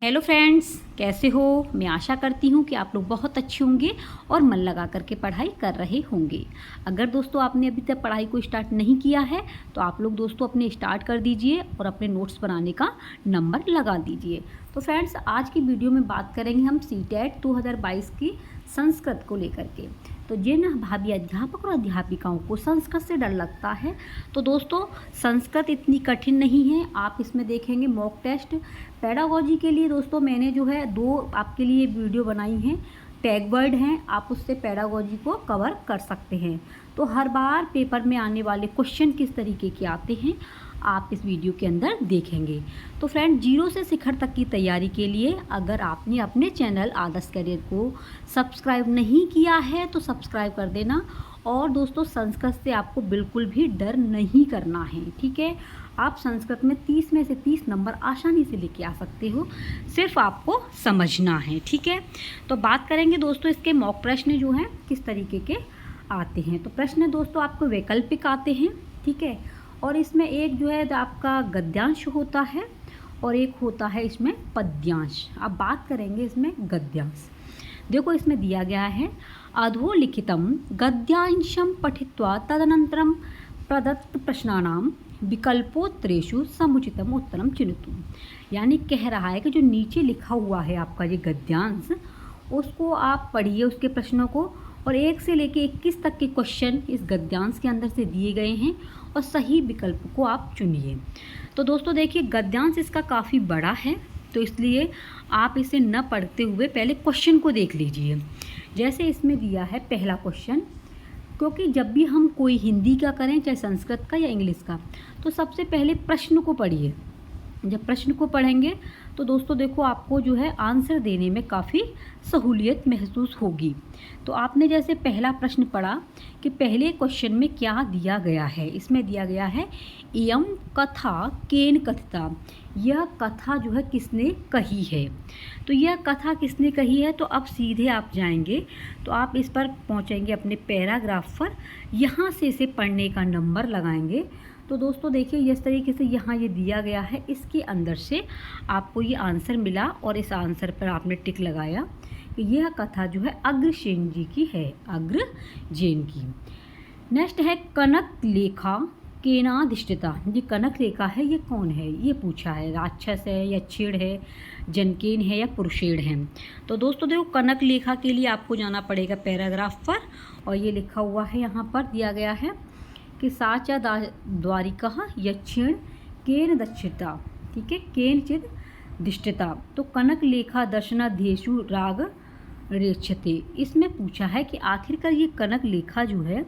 Hello friends, कैसे हो। मैं आशा करती हूँ कि आप लोग बहुत अच्छे होंगे और मन लगा करके पढ़ाई कर रहे होंगे। अगर दोस्तों आपने अभी तक पढ़ाई को स्टार्ट नहीं किया है तो आप लोग दोस्तों अपने स्टार्ट कर दीजिए और अपने नोट्स बनाने का नंबर लगा दीजिए। तो फ्रेंड्स, आज की वीडियो में बात करेंगे हम सीटेट 2022 की संस्कृत को लेकर के। तो जिन भाभी अध्यापक और अध्यापिकाओं को संस्कृत से डर लगता है तो दोस्तों संस्कृत इतनी कठिन नहीं है। आप इसमें देखेंगे मॉक टेस्ट पेडागोजी के लिए दोस्तों मैंने जो है 2 आपके लिए वीडियो बनाई हैं। टैग वर्ड हैं, आप उससे पेडागोजी को कवर कर सकते हैं। तो हर बार पेपर में आने वाले क्वेश्चन किस तरीके के आते हैं आप इस वीडियो के अंदर देखेंगे। तो फ्रेंड, जीरो से शिखर तक की तैयारी के लिए अगर आपने अपने चैनल आदर्श करियर को सब्सक्राइब नहीं किया है तो सब्सक्राइब कर देना। और दोस्तों संस्कृत से आपको बिल्कुल भी डर नहीं करना है, ठीक है। आप संस्कृत में 30 में से 30 नंबर आसानी से लेके आ सकते हो, सिर्फ आपको समझना है, ठीक है। तो बात करेंगे दोस्तों इसके मॉक प्रश्न जो हैं किस तरीके के आते हैं। तो प्रश्न दोस्तों आपको वैकल्पिक आते हैं, ठीक है। और इसमें एक जो है आपका गद्यांश होता है और एक होता है इसमें पद्यांश। अब बात करेंगे इसमें गद्यांश। देखो इसमें दिया गया है अधोलिखितम गद्यांशम पठित्वा तदनंतरम प्रदत्त प्रश्नानां विकल्पोत्तरेषु समुचितम उत्तरम चिनतु। यानी कह रहा है कि जो नीचे लिखा हुआ है आपका ये गद्यांश, उसको आप पढ़िए उसके प्रश्नों को, और 1 से लेके 21 तक के क्वेश्चन इस गद्यांश के अंदर से दिए गए हैं और सही विकल्प को आप चुनिए। तो दोस्तों देखिए गद्यांश इसका काफ़ी बड़ा है, तो इसलिए आप इसे न पढ़ते हुए पहले क्वेश्चन को देख लीजिए। जैसे इसमें दिया है पहला क्वेश्चन, क्योंकि जब भी हम कोई हिंदी का करें चाहे संस्कृत का या इंग्लिश का, तो सबसे पहले प्रश्न को पढ़िए। जब प्रश्न को पढ़ेंगे तो दोस्तों देखो आपको जो है आंसर देने में काफ़ी सहूलियत महसूस होगी। तो आपने जैसे पहला प्रश्न पढ़ा कि पहले क्वेश्चन में क्या दिया गया है, इसमें दिया गया है इयम कथा केन कथिता। यह कथा जो है किसने कही है। तो यह कथा किसने कही है, तो अब सीधे आप जाएंगे तो आप इस पर पहुंचेंगे अपने पैराग्राफ पर, यहाँ से इसे पढ़ने का नंबर लगाएंगे। तो दोस्तों देखिए इस तरीके से यहाँ ये दिया गया है, इसके अंदर से आपको ये आंसर मिला और इस आंसर पर आपने टिक लगाया कि यह कथा जो है अग्रसेन जी की है, अग्रसेन की। नेक्स्ट है कनक लेखा केनाधिष्ठिता। ये कनक लेखा है, ये कौन है, ये पूछा है। राक्षस है या छेड़ है, जनकेन है या पुरुषेण है। तो दोस्तों देखो कनक लेखा के लिए आपको जाना पड़ेगा पैराग्राफ पर, और ये लिखा हुआ है यहाँ पर दिया गया है कि साचा द्वारिका यक्षिण केन दक्षिता, ठीक है, केनचित दिष्टता। तो कनक लेखा दर्शनाध्येषु राग रेक्षते। इसमें पूछा है कि आखिरकार ये कनक लेखा जो है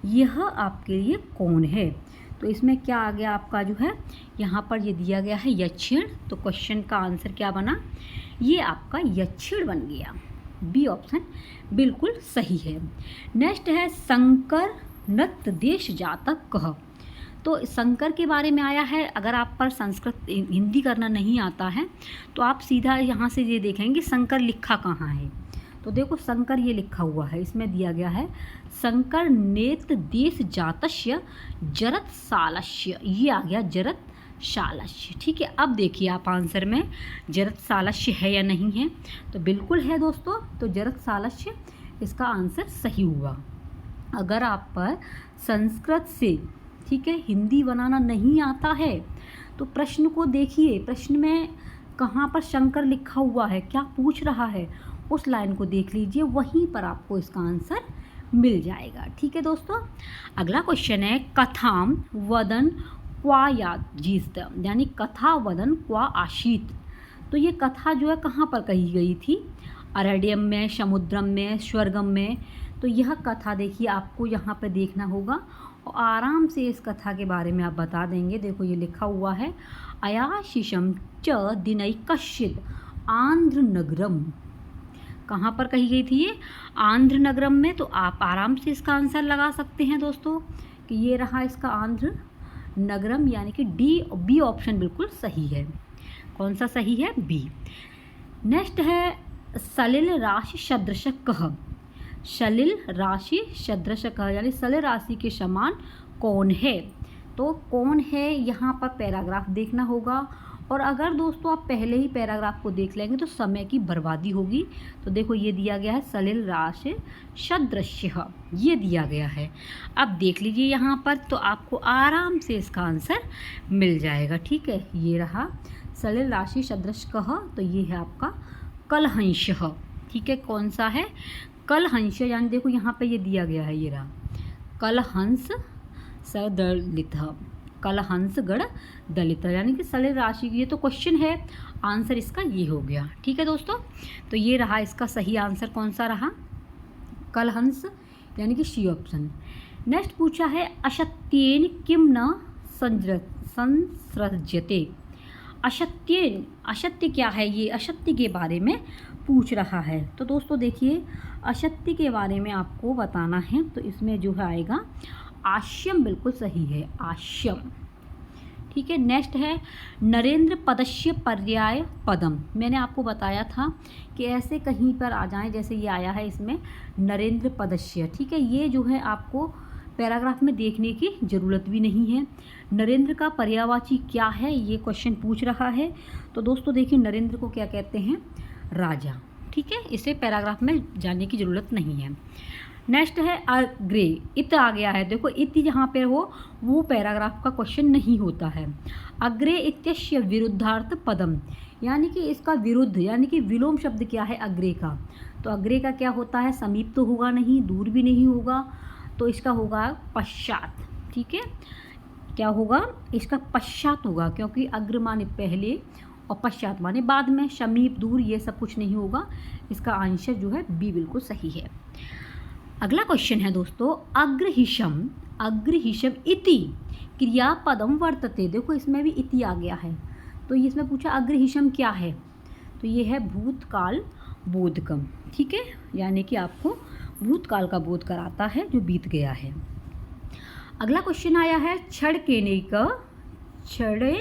यह आपके लिए कौन है। तो इसमें क्या आ गया आपका जो है यहाँ पर ये दिया गया है यक्षिण। तो क्वेश्चन का आंसर क्या बना, ये आपका यक्षिण बन गया। बी ऑप्शन बिल्कुल सही है। नेक्स्ट है शंकर नृत देश जातक कह। तो शंकर के बारे में आया है। अगर आप पर संस्कृत हिंदी करना नहीं आता है तो आप सीधा यहाँ से ये देखेंगे शंकर लिखा कहाँ है। तो देखो शंकर ये लिखा हुआ है, इसमें दिया गया है शंकर नेत देश जातस्य जरत सालस्य। ये आ गया जरत सालस्य, ठीक है। अब देखिए आप आंसर में जरत सालस्य है या नहीं है, तो बिल्कुल है दोस्तों। तो जरत सालस्य इसका आंसर सही हुआ। अगर आप पर संस्कृत से, ठीक है, हिंदी बनाना नहीं आता है तो प्रश्न को देखिए, प्रश्न में कहाँ पर शंकर लिखा हुआ है, क्या पूछ रहा है, उस लाइन को देख लीजिए, वहीं पर आपको इसका आंसर मिल जाएगा, ठीक है दोस्तों। अगला क्वेश्चन है कथाम वदन क्वा याजीत, यानी कथा वदन क्वा आशीत। तो ये कथा जो है कहाँ पर कही गई थी, अरण्यम में, समुद्रम में, स्वर्गम में। तो यह कथा देखिए आपको यहाँ पर देखना होगा और आराम से इस कथा के बारे में आप बता देंगे। देखो ये लिखा हुआ है अयाशिषम च दिनई कश्चित आंध्र नगरम। कहाँ पर कही गई थी ये, आंध्र नगरम में। तो आप आराम से इसका आंसर लगा सकते हैं दोस्तों कि ये रहा इसका आंध्र नगरम, यानी कि बी ऑप्शन बिल्कुल सही है। कौन सा सही है, बी। नेक्स्ट है सलिल राशि सदृश कह। सलिल राशि सदृश कह यानी सलिल राशि के समान कौन है। तो कौन है यहाँ पर पैराग्राफ देखना होगा और अगर दोस्तों आप पहले ही पैराग्राफ को देख लेंगे तो समय की बर्बादी होगी। तो देखो ये दिया गया है सलिल राशि सदृश्य, ये दिया गया है। अब देख लीजिए यहाँ पर, तो आपको आराम से इसका आंसर मिल जाएगा। ठीक है, ये रहा सलिल राशि सदृश कह, तो ये है आपका कलहंस। ठीक है, कौन सा है? कलहंस। यानी देखो यहाँ पे ये दिया गया है, ये रहा कलहंस सदलित, कलहंस गण दलित, यानी कि सलिल राशि। ये तो क्वेश्चन है, आंसर इसका ये हो गया। ठीक है दोस्तों, तो ये रहा इसका सही आंसर कौन सा रहा? कलहंस, यानी कि सी ऑप्शन। नेक्स्ट पूछा है अशक्त्येन किम न संसृज्यते। अशक्त्येन, अशक्य क्या है? ये अशक्य के बारे में पूछ रहा है। तो दोस्तों देखिए, अशक्य के बारे में आपको बताना है, तो इसमें जो है आएगा आश्यम, बिल्कुल सही है, आश्यम। ठीक है, नेक्स्ट है नरेंद्र पदस्य पर्याय पदम। मैंने आपको बताया था कि ऐसे कहीं पर आ जाएं, जैसे ये आया है इसमें नरेंद्र पदस्य। ठीक है, ये जो है आपको पैराग्राफ में देखने की ज़रूरत भी नहीं है। नरेंद्र का पर्यायवाची क्या है, ये क्वेश्चन पूछ रहा है। तो दोस्तों देखिए, नरेंद्र को क्या कहते हैं? राजा। ठीक है, इसे पैराग्राफ में जानने की ज़रूरत नहीं है। नेक्स्ट है अग्रे, इत आ गया है। देखो इत जहाँ पे हो वो पैराग्राफ का क्वेश्चन नहीं होता है। अग्रे इत्यस्य विरुद्धार्थ पदम, यानी कि इसका विरुद्ध, यानी कि विलोम शब्द क्या है अग्रे का? तो अग्रे का क्या होता है? समीप तो होगा नहीं, दूर भी नहीं होगा, तो इसका होगा पश्चात। ठीक है, क्या होगा? इसका पश्चात होगा, क्योंकि अग्र माने पहले और पश्चात माने बाद में, समीप दूर ये सब कुछ नहीं होगा। इसका आंसर जो है बी बिल्कुल सही है। अगला क्वेश्चन है दोस्तों अग्रहिषम, अग्रहिषम इति क्रियापदम वर्तते। देखो इसमें भी इति आ गया है, तो इसमें पूछा अग्रहिषम क्या है? तो ये है भूतकाल बोधकम। ठीक है, यानी कि आपको भूतकाल का बोध कराता है जो बीत गया है। अगला क्वेश्चन आया है क्षण केनेक, क्षणे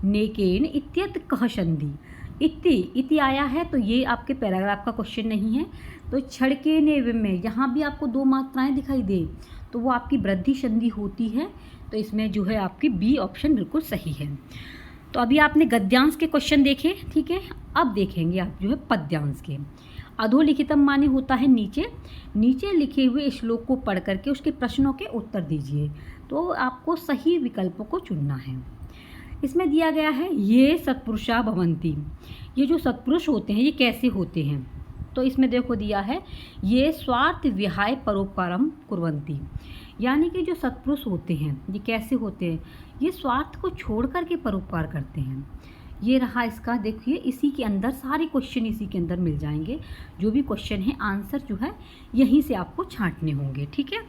नेकेन इत्यत कह संधि। इति आया है, तो ये आपके पैराग्राफ का क्वेश्चन नहीं है। तो क्षण के ने में यहाँ भी आपको दो मात्राएं दिखाई दे, तो वो आपकी वृद्धि संधि होती है। तो इसमें जो है आपकी बी ऑप्शन बिल्कुल सही है। तो अभी आपने गद्यांश के क्वेश्चन देखे, ठीक है, अब देखेंगे आप जो है पद्यांश के। अधोलिखितम माने होता है नीचे, नीचे लिखे हुए श्लोक को पढ़ करके उसके प्रश्नों के उत्तर दीजिए। तो आपको सही विकल्पों को चुनना है। इसमें दिया गया है ये सत्पुरुषा भवन्ति, ये जो सत्पुरुष होते हैं ये कैसे होते हैं? तो इसमें देखो दिया है ये स्वार्थ विहाय परोपकारम कुर्वन्ति, यानी कि जो सत्पुरुष होते हैं ये कैसे होते हैं? ये स्वार्थ को छोड़ करके परोपकार करते हैं। ये रहा इसका, देखिए इसी के अंदर सारे क्वेश्चन इसी के अंदर मिल जाएंगे। जो भी क्वेश्चन है आंसर जो है यहीं से आपको छांटने होंगे। ठीक है,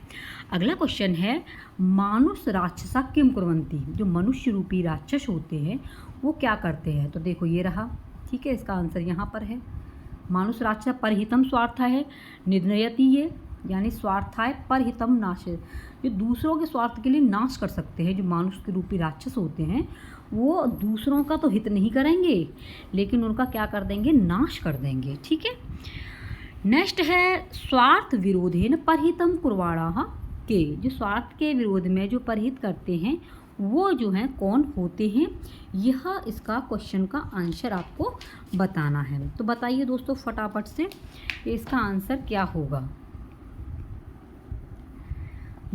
अगला क्वेश्चन है मानुष राक्षसा किम कुर्वन्ति, जो मनुष्य रूपी राक्षस होते हैं वो क्या करते हैं? तो देखो ये रहा, ठीक है, इसका आंसर यहाँ पर है। मानुष राक्षस परहितम स्वार्थ है निर्णयति, ये यानी स्वार्थाय परहितम नाश, जो दूसरों के स्वार्थ के लिए नाश कर सकते हैं। जो मानुष के रूपी राक्षस होते हैं वो दूसरों का तो हित नहीं करेंगे, लेकिन उनका क्या कर देंगे? नाश कर देंगे। ठीक है, नेक्स्ट है स्वार्थ विरोधेन परहितम कुर्वाणाः के, जो स्वार्थ के विरोध में जो परहित करते हैं वो जो हैं कौन होते हैं? यह इसका क्वेश्चन का आंसर आपको बताना है। तो बताइए दोस्तों फटाफट से कि इसका आंसर क्या होगा।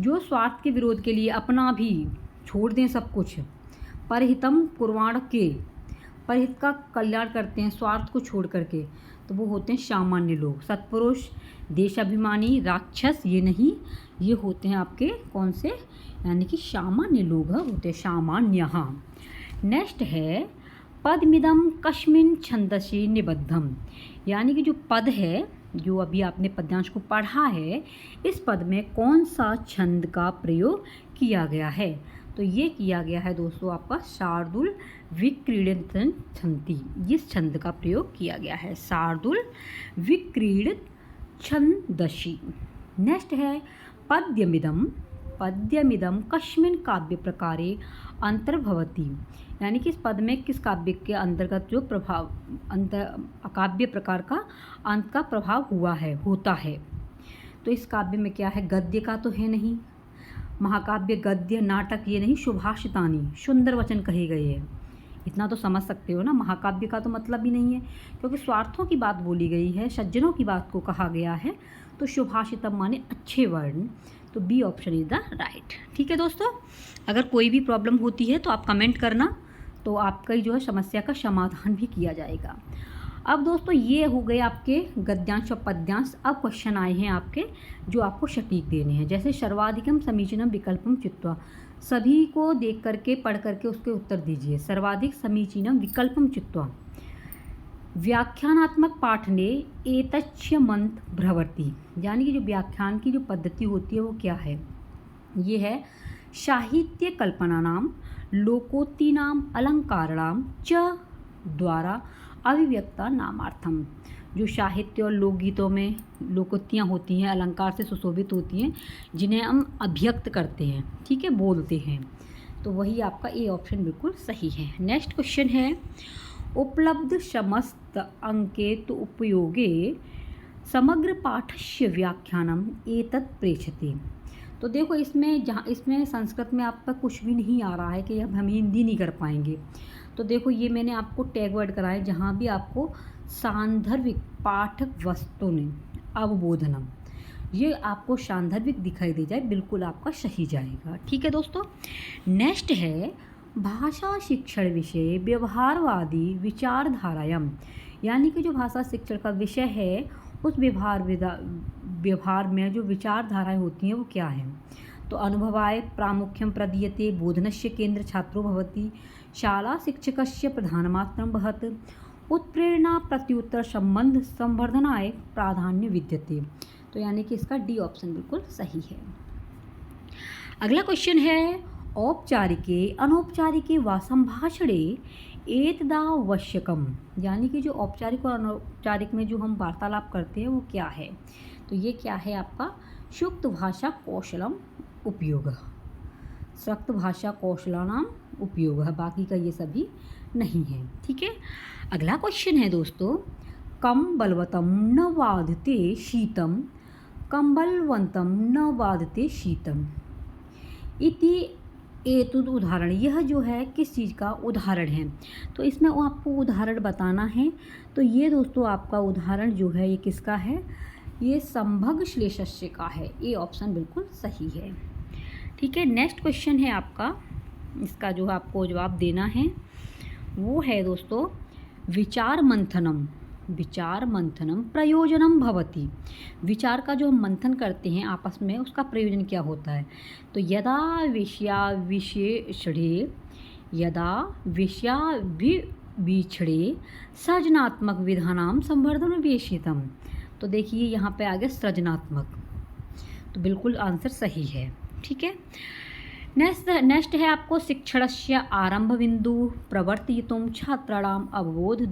जो स्वार्थ के विरोध के लिए अपना भी छोड़ दें सब कुछ, परहितम कुर्वाण के, परहित का कल्याण करते हैं स्वार्थ को छोड़ करके, तो वो होते हैं सामान्य लोग। सत्पुरुष, देशाभिमानी, राक्षस ये नहीं, ये होते हैं आपके कौन से? यानी कि सामान्य लोग होते हैं, सामान्य। नेक्स्ट है पदमिदम कस्मिन् छंदसि निबद्धम, यानी कि जो पद है, जो अभी आपने पद्यांश को पढ़ा है, इस पद में कौन सा छंद का प्रयोग किया गया है? तो ये किया गया है दोस्तों आपका शार्दुल विक्रीडित छंदी, इस छंद का प्रयोग किया गया है, शार्दुल विक्रीडित छंदसि। नेक्स्ट है पद्यमिदम, पद्यमिदम कस्मिन् काव्य प्रकारे अंतर्भवति, यानी कि इस पद में किस काव्य के अंतर्गत जो प्रभाव काव्य प्रकार का अंत का प्रभाव हुआ है, होता है। तो इस काव्य में क्या है? गद्य का तो है नहीं, महाकाव्य, गद्य, नाटक ये नहीं, सुभाषितानी, सुंदर वचन कहे गए हैं, इतना तो समझ सकते हो ना, महाकाव्य का तो मतलब ही नहीं है, क्योंकि स्वार्थों की बात बोली गई है, सज्जनों की बात को कहा गया है। तो सुभाषितम माने अच्छे वर्ण, तो B option is the right. ठीक है दोस्तों, अगर कोई भी प्रॉब्लम होती है तो आप कमेंट करना, तो आपका जो है समस्या का समाधान भी किया जाएगा। अब दोस्तों ये हो गए आपके गद्यांश और पद्यांश। अब क्वेश्चन आए हैं आपके जो आपको सटीक देने हैं, जैसे सर्वाधिकम समीचीनम विकल्पम चित्वा। सभी को देख करके पढ़ करके उसके उत्तर दीजिए। सर्वाधिक समीचीनम विकल्पम चित्वा। व्याख्यानात्मक पाठ ने एतच्च मंत भ्रवती, यानी कि जो व्याख्यान की जो पद्धति होती है वो क्या है, ये है साहित्य कल्पना नाम लोकोक्ति नाम अलंकारणाम च द्वारा अभिव्यक्ता नामार्थम। जो साहित्य और लोकगीतों में लोकोक्तियाँ होती हैं, अलंकार से सुशोभित होती हैं, जिन्हें हम अभिव्यक्त करते हैं, ठीक है, बोलते हैं, तो वही आपका ए ऑप्शन बिल्कुल सही है। नेक्स्ट क्वेश्चन है उपलब्ध समस्त अंकेत उपयोगे समग्र पाठस्य व्याख्यानम एतत् प्रेक्षते। तो देखो इसमें संस्कृत में आपका कुछ भी नहीं आ रहा है कि अब हम हिंदी नहीं कर पाएंगे। तो देखो ये मैंने आपको टैग वर्ड कराए, जहाँ भी आपको सांदर्भिक पाठक वस्तु ने अवबोधनम, ये आपको सांदर्भिक दिखाई दे जाए, बिल्कुल आपका सही जाएगा। ठीक है दोस्तों, नेक्स्ट है भाषा शिक्षण विषय व्यवहारवादी विचारधारायम, यानी कि जो भाषा शिक्षण का विषय है उस व्यवहार में जो विचारधाराएं होती हैं वो क्या हैं। तो अनुभवाय प्रामुख्यम प्रदीयते, बोधनस्य केंद्र छात्रो भवति, शाला शिक्षकस्य प्रधानमात्रम भवत, उत्प्रेरणा प्रत्युत्तर संबंध संवर्धनाय प्राधान्य विद्यते। तो यानी कि इसका डी ऑप्शन बिल्कुल सही है। अगला क्वेश्चन है औपचारिके अनौपचारिके वा संभाषणे एतदावश्यकम, यानी कि जो औपचारिक और अनौपचारिक में जो हम वार्तालाप करते हैं वो क्या है। तो ये क्या है आपका सुक्त भाषा कौशलम उपयोग, सक्त भाषा कौशलानाम उपयोग है, बाकी का ये सभी नहीं है। ठीक है, अगला क्वेश्चन है दोस्तों कम बलवतम न वाधते शीतम, कम बलवंतम न वाधते शीतम इति एतुद उदाहरण। यह जो है किस चीज़ का उदाहरण है, तो इसमें वो आपको उदाहरण बताना है। तो ये दोस्तों आपका उदाहरण जो है ये किसका है, ये संभग श्लेषस्य का है, ए ऑप्शन बिल्कुल सही है। ठीक है, नेक्स्ट क्वेश्चन है आपका, इसका जो आपको जवाब देना है वो है दोस्तों विचार मंथनम, विचार मंथनम प्रयोजनम भवति। विचार का जो हम मंथन करते हैं आपस में उसका प्रयोजन क्या होता है। तो यदा विषयाविछड़े सृजनात्मक विधानाम संवर्धन विवेशितम। तो देखिए यहाँ पे आ गया सृजनात्मक, तो बिल्कुल आंसर सही है। ठीक है, नेक्स्ट है आपको शिक्षणस्य आरंभ बिंदु प्रवर्तयितुं छात्राणाम अवबोध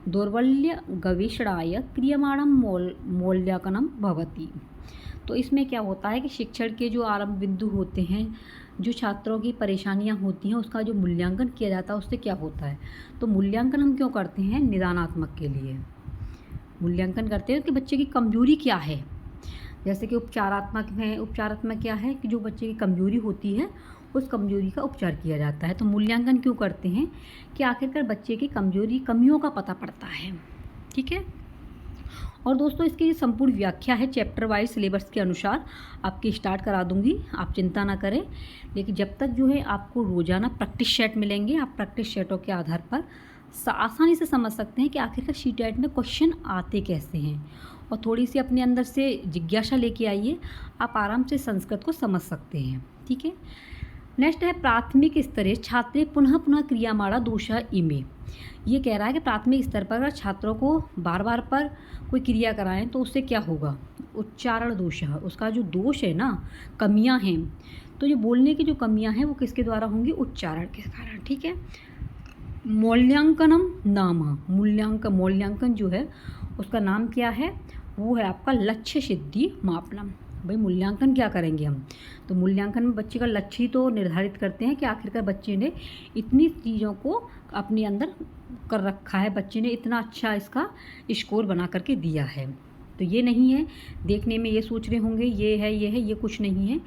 दौर्बल्य गवेषणाय क्रियमाणं मौल्यांकनं भवति। तो इसमें क्या होता है कि शिक्षण के जो आरंभ बिंदु होते हैं, जो छात्रों की परेशानियां होती हैं उसका जो मूल्यांकन किया जाता है उससे क्या होता है। तो मूल्यांकन हम क्यों करते हैं, निदानात्मक के लिए मूल्यांकन करते हैं कि बच्चे की कमजोरी क्या है। जैसे कि उपचारात्मक है, उपचारात्मक क्या है कि जो बच्चे की कमजोरी होती है उस कमजोरी का उपचार किया जाता है। तो मूल्यांकन क्यों करते हैं कि आखिरकार बच्चे की कमियों का पता पड़ता है। ठीक है, और दोस्तों इसकी संपूर्ण व्याख्या है चैप्टर वाइज सिलेबस के अनुसार आपकी स्टार्ट करा दूंगी, आप चिंता ना करें। लेकिन जब तक जो है आपको रोज़ाना प्रैक्टिस सेट मिलेंगे, आप प्रैक्टिस सेटों के आधार पर आसानी से समझ सकते हैं कि आखिरकार शीटेट में क्वेश्चन आते कैसे हैं, और थोड़ी सी अपने अंदर से जिज्ञासा लेके आइए, आप आराम से संस्कृत को समझ सकते हैं। ठीक है, नेक्स्ट है प्राथमिक स्तरे छात्रे पुनः पुनः क्रियामाणा दोषः इमे। ये कह रहा है कि प्राथमिक स्तर पर अगर छात्रों को बार बार पर कोई क्रिया कराएं तो उससे क्या होगा, उच्चारण दोष, उसका जो दोष है ना, कमियां हैं, तो जो बोलने की जो कमियां हैं वो किसके द्वारा होंगी, उच्चारण के कारण। ठीक है, मौल्यांकनम नाम, मौल्यांकन जो है उसका नाम क्या है, वो है आपका लक्ष्य सिद्धि मापनम। भाई मूल्यांकन क्या करेंगे हम, तो मूल्यांकन में बच्चे का लक्ष्य ही तो निर्धारित करते हैं कि आखिरकार बच्चे ने इतनी चीज़ों को अपने अंदर कर रखा है, बच्चे ने इतना अच्छा इसका स्कोर बना करके दिया है। तो ये नहीं है। देखने में ये सोच रहे होंगे ये है, ये कुछ नहीं है।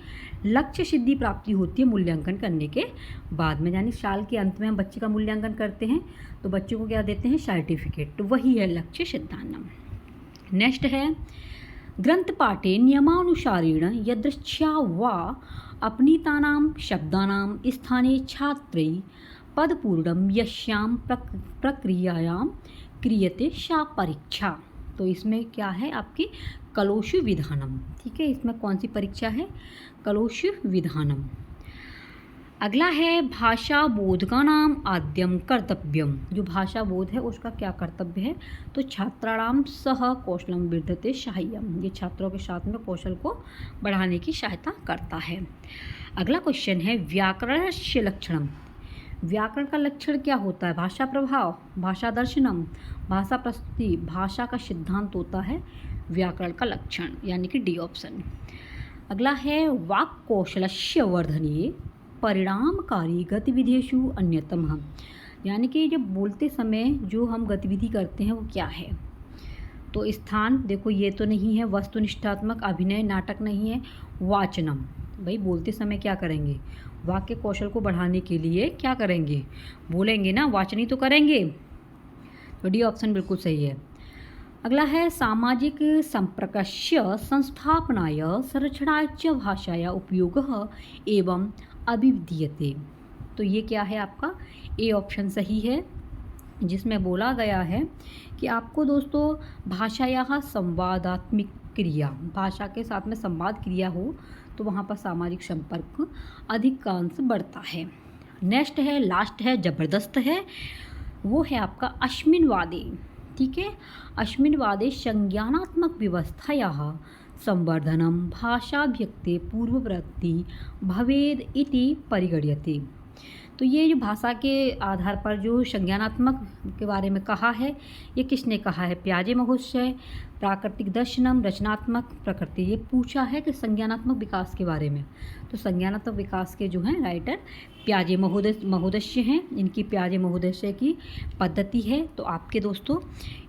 लक्ष्य सिद्धि प्राप्ति होती है मूल्यांकन करने के बाद में, यानी साल के अंत में हम बच्चे का मूल्यांकन करते हैं तो बच्चे को क्या देते हैं, सर्टिफिकेट। तो वही है लक्ष्य सिद्धान्तम। नेक्स्ट है ग्रंथपाठे नियमानुसारेण यदृच्छया वा अपनीतानां शब्दानां स्थाने छात्रै पदपूर्णं यस्यां प्रक्रियायां क्रियते सा परीक्षा। तो इसमें क्या है आपकी कलोषु विधानम। ठीक है, इसमें कौन सी परीक्षा है, कलोषु विधानम। अगला है भाषा बोधकानाम आद्यम कर्तव्यम। जो भाषा बोध है उसका क्या कर्तव्य है, तो छात्राणाम सह कौशलम वर्धते सहाय्यम। ये छात्रों के साथ में कौशल को बढ़ाने की सहायता करता है। अगला क्वेश्चन है व्याकरणस्य लक्षणम। व्याकरण का लक्षण क्या होता है, भाषा प्रभाव, भाषा दर्शनम, भाषा प्रस्तुति, भाषा का सिद्धांत होता है व्याकरण का लक्षण, यानी कि डी ऑप्शन। अगला है वाक् कौशलस्य वर्धने परिणामकारी गतिविधिषु अन्यतम। यानी कि जब बोलते समय जो हम गतिविधि करते हैं वो क्या है, तो स्थान देखो ये तो नहीं है, वस्तुनिष्ठात्मक अभिनय नाटक नहीं है, वाचनम। भाई बोलते समय क्या करेंगे, वाक्य कौशल को बढ़ाने के लिए क्या करेंगे, बोलेंगे ना, वाचनी तो करेंगे। तो डी ऑप्शन बिल्कुल सही है। अगला है सामाजिक संपर्कस्य संस्थापनाय संरक्षणाय च भाषाया उपयोगः एवं अभिधीयते। तो ये क्या है आपका ए ऑप्शन सही है, जिसमें बोला गया है कि आपको दोस्तों भाषाया संवादात्मक क्रिया, भाषा के साथ में संवाद क्रिया हो तो वहाँ पर सामाजिक संपर्क अधिकांश बढ़ता है। नेक्स्ट है, लास्ट है, ज़बरदस्त है, वो है आपका अस्मिन्वादे। ठीक है, अस्मिन्वादे संज्ञानात्मक व्यवस्थायाः संवर्धनम भाषाभ्यक्ते पूर्ववृत्ति भवेद इति परिगण्यते। तो ये जो भाषा के आधार पर जो संज्ञानात्मक के बारे में कहा है, ये किसने कहा है, प्याजे महोदय। प्राकृतिक दर्शनम रचनात्मक प्रकृति, ये पूछा है कि संज्ञानात्मक विकास के बारे में। तो संज्ञानात्मक विकास के जो हैं राइटर प्याजे महोदय हैं, इनकी प्याजे महोदय की पद्धति है। तो आपके दोस्तों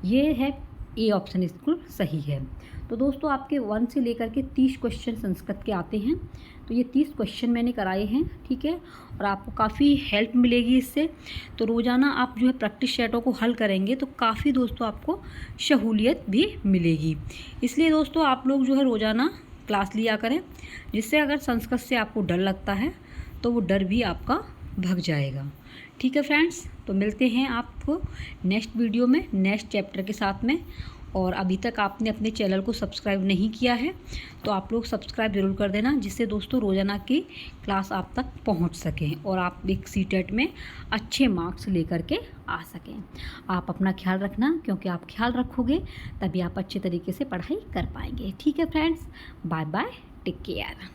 ये है ए ऑप्शन बिल्कुल सही है। तो दोस्तों आपके 1 से लेकर के 30 क्वेश्चन संस्कृत के आते हैं। तो ये 30 क्वेश्चन मैंने कराए हैं, ठीक है, और आपको काफ़ी हेल्प मिलेगी इससे। तो रोज़ाना आप जो है प्रैक्टिस सेटों को हल करेंगे तो काफ़ी दोस्तों आपको सहूलियत भी मिलेगी। इसलिए दोस्तों आप लोग जो है रोज़ाना क्लास लिया करें, जिससे अगर संस्कृत से आपको डर लगता है तो वो डर भी आपका भग जाएगा। ठीक है फ्रेंड्स, तो मिलते हैं आपको नेक्स्ट वीडियो में नेक्स्ट चैप्टर के साथ में। और अभी तक आपने अपने चैनल को सब्सक्राइब नहीं किया है तो आप लोग सब्सक्राइब ज़रूर कर देना, जिससे दोस्तों रोज़ाना की क्लास आप तक पहुंच सकें और आप एक सीटेट में अच्छे मार्क्स लेकर के आ सकें। आप अपना ख्याल रखना, क्योंकि आप ख्याल रखोगे तभी आप अच्छे तरीके से पढ़ाई कर पाएंगे। ठीक है friends, bye bye, take care.